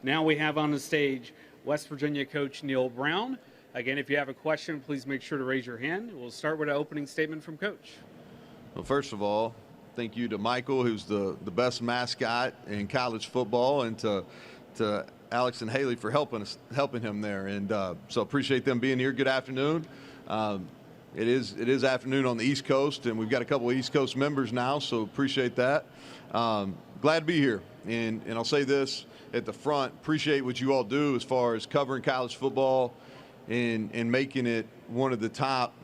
Now we have on the stage West Virginia coach Neal Brown. Again, if you have a question, please make sure to raise your hand. We'll start with an opening statement from Coach. Well, first of all, thank you to Michael, who's the best mascot in college football, and to Alex and Haley for helping him there. And so appreciate them being here. Good afternoon. It is afternoon on the East Coast, and we've got a couple of East Coast members now, so appreciate that. Glad to be here. And I'll say this at the front, appreciate what you all do as far as covering college football and making it one of the top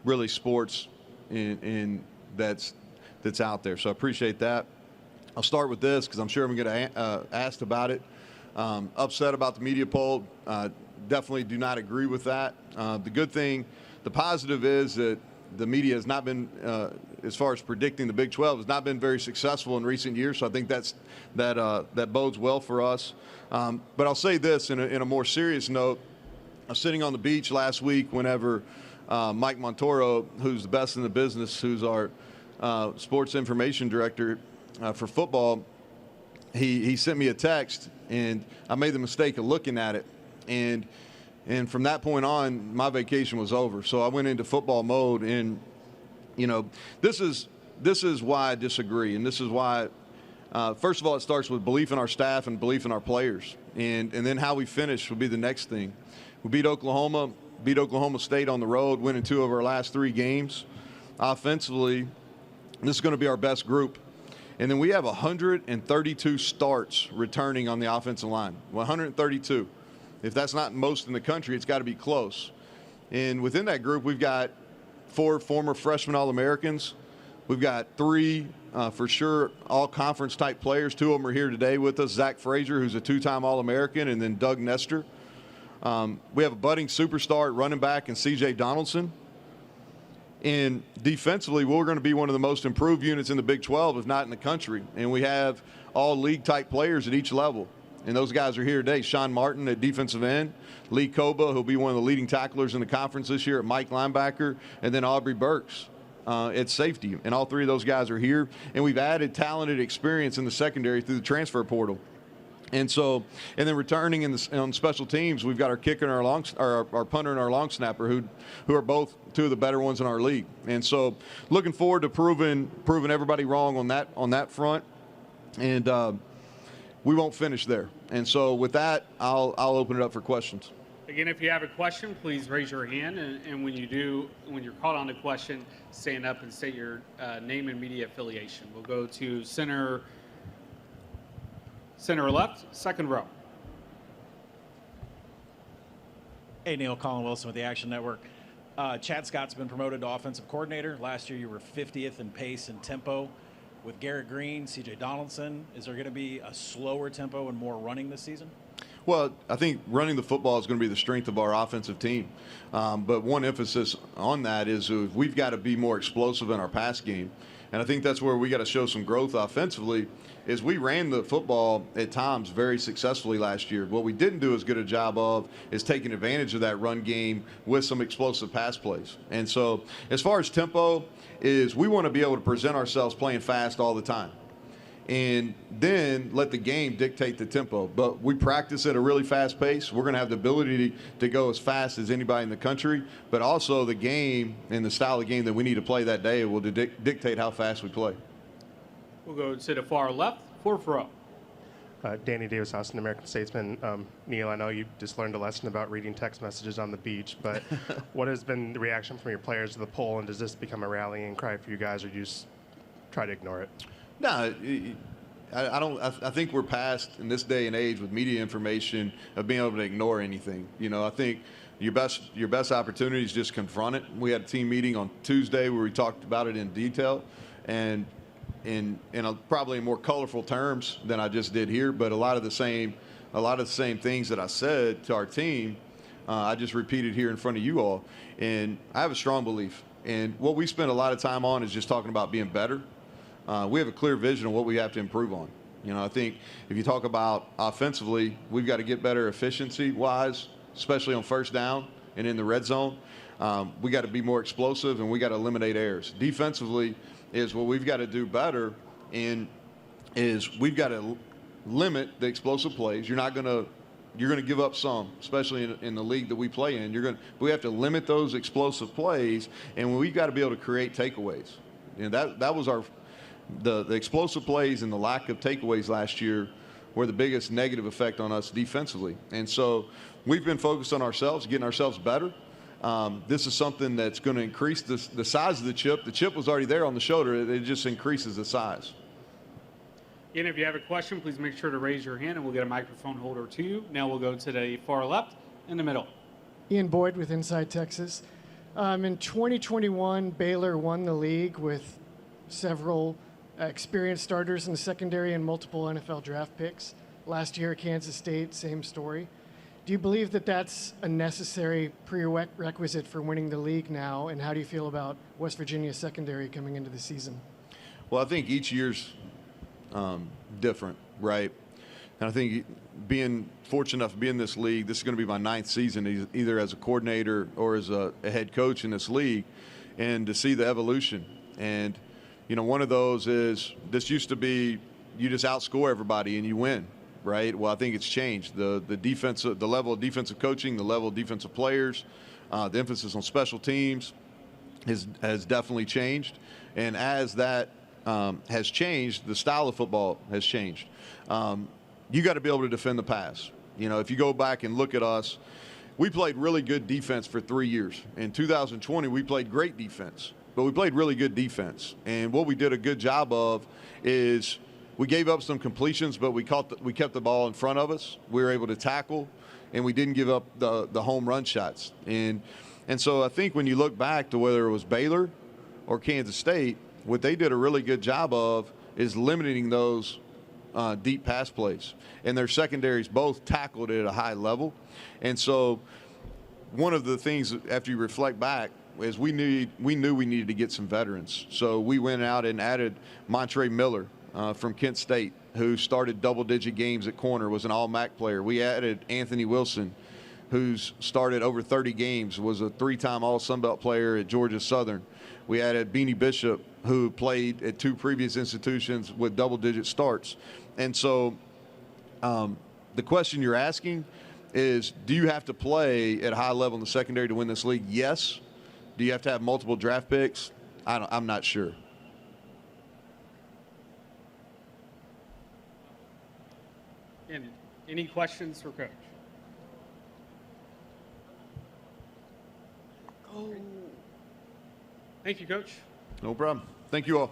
really sports in that's out there. So I appreciate that. I'll start with this because I'm sure I'm going to get asked about it. Upset about the media poll. Definitely do not agree with that. The positive is that the media has not been, as far as predicting the Big 12, has not been very successful in recent years. So I think that bodes well for us. But I'll say this in a more serious note. I was sitting on the beach last week whenever Mike Montoro, who's the best in the business, who's our sports information director for football, he sent me a text, and I made the mistake of looking at it. And from that point on, my vacation was over. So I went into football mode, and this is why I disagree, and this is why. First of all, it starts with belief in our staff and belief in our players, and then how we finish will be the next thing. We beat Oklahoma State on the road, winning 2 of our last 3 games. Offensively, this is going to be our best group. And then we have 132 starts returning on the offensive line. 132. If that's not most in the country, it's got to be close. And within that group, we've got 4 former freshman All-Americans. We've got 3 for sure all-conference type players. 2 of them are here today with us. Zach Frazier, who's a 2-time All-American, and then Doug Nestor. We have a budding superstar at running back in C.J. Donaldson. And defensively, we're going to be one of the most improved units in the Big 12, if not in the country. And we have all league-type players at each level. And those guys are here today. Sean Martin at defensive end. Lee Koba, who'll be one of the leading tacklers in the conference this year at Mike linebacker. And then Aubrey Burks at safety. And all 3 of those guys are here. And we've added talented experience in the secondary through the transfer portal. And then returning on special teams, we've got our kicker and our punter and our long snapper who are both 2 of the better ones in our league. And so looking forward to proving everybody wrong on that front. And we won't finish there. And so with that, I'll open it up for questions. Again, if you have a question, please raise your hand. And when you're called on the question, stand up and state your name and media affiliation. We'll go to center left, second row. Hey, Neal, Colin Wilson with the Action Network. Chad Scott's been promoted to offensive coordinator. Last year you were 50th in pace and tempo. With Garrett Green, C.J. Donaldson, is there going to be a slower tempo and more running this season? Well, I think running the football is going to be the strength of our offensive team. But one emphasis on that is we've got to be more explosive in our pass game. And I think that's where we got to show some growth offensively is we ran the football at times very successfully last year. What we didn't do as good a job of is taking advantage of that run game with some explosive pass plays. And so as far as tempo is we want to be able to present ourselves playing fast all the time. And then let the game dictate the tempo. But we practice at a really fast pace. We're going to have the ability to go as fast as anybody in the country. But also the game and the style of game that we need to play that day will dictate how fast we play. We'll go to the far left, fourth row. Danny Davis, Austin American Statesman. Neal, I know you just learned a lesson about reading text messages on the beach, but what has been the reaction from your players to the poll, and does this become a rallying cry for you guys, or do you just try to ignore it? No, I don't. I think we're past in this day and age with media information of being able to ignore anything. I think your best opportunity is just confront it. We had a team meeting on Tuesday where we talked about it in detail, and in probably in more colorful terms than I just did here. But a lot of the same things that I said to our team, I just repeated here in front of you all. And I have a strong belief. And what we spend a lot of time on is just talking about being better. We have a clear vision of what we have to improve on. I think if you talk about offensively, we've got to get better efficiency-wise, especially on first down and in the red zone. We got to be more explosive, and we got to eliminate errors. Defensively is what we've got to do better, and is we've got to limit the explosive plays. You're going to give up some, especially in the league that we play in. We have to limit those explosive plays, and we've got to be able to create takeaways. That was the explosive plays and the lack of takeaways last year were the biggest negative effect on us defensively. And so we've been focused on ourselves, getting ourselves better. This is something that's going to increase the size of the chip. The chip was already there on the shoulder. It just increases the size. And if you have a question, please make sure to raise your hand, and we'll get a microphone holder to you. Now we'll go to the far left, in the middle. Ian Boyd with Inside Texas. In 2021, Baylor won the league with several experienced starters in the secondary and multiple NFL draft picks. Last year at Kansas State, same story. Do you believe that that's a necessary prerequisite for winning the league now? And how do you feel about West Virginia's secondary coming into the season? Well, I think each year's different, right? And I think being fortunate enough to be in this league, this is going to be my 9th season, either as a coordinator or as a head coach in this league, and to see the evolution. And, one of those is this used to be you just outscore everybody and you win, right? Well, I think it's changed. The level of defensive coaching, the level of defensive players, the emphasis on special teams has definitely changed. And as that has changed, the style of football has changed. You got to be able to defend the pass. If you go back and look at us, we played really good defense for 3 years. In 2020, we played great defense, but we played really good defense. And what we did a good job of is we gave up some completions, but we kept the ball in front of us. We were able to tackle, and we didn't give up the home run shots. And so I think when you look back to whether it was Baylor or Kansas State, what they did a really good job of is limiting those deep pass plays. And their secondaries both tackled it at a high level. And so one of the things after you reflect back is we knew we needed to get some veterans. So we went out and added Montre Miller from Kent State, who started double-digit games at corner, was an all-MAC player. We added Anthony Wilson, who's started over 30 games, was a 3-time All-Sunbelt player at Georgia Southern. We added Beanie Bishop, who played at 2 previous institutions with double-digit starts. And so the question you're asking is, do you have to play at a high level in the secondary to win this league? Yes. Do you have to have multiple draft picks? I'm not sure. And any questions for Coach? Thank you, Coach. No problem. Thank you all.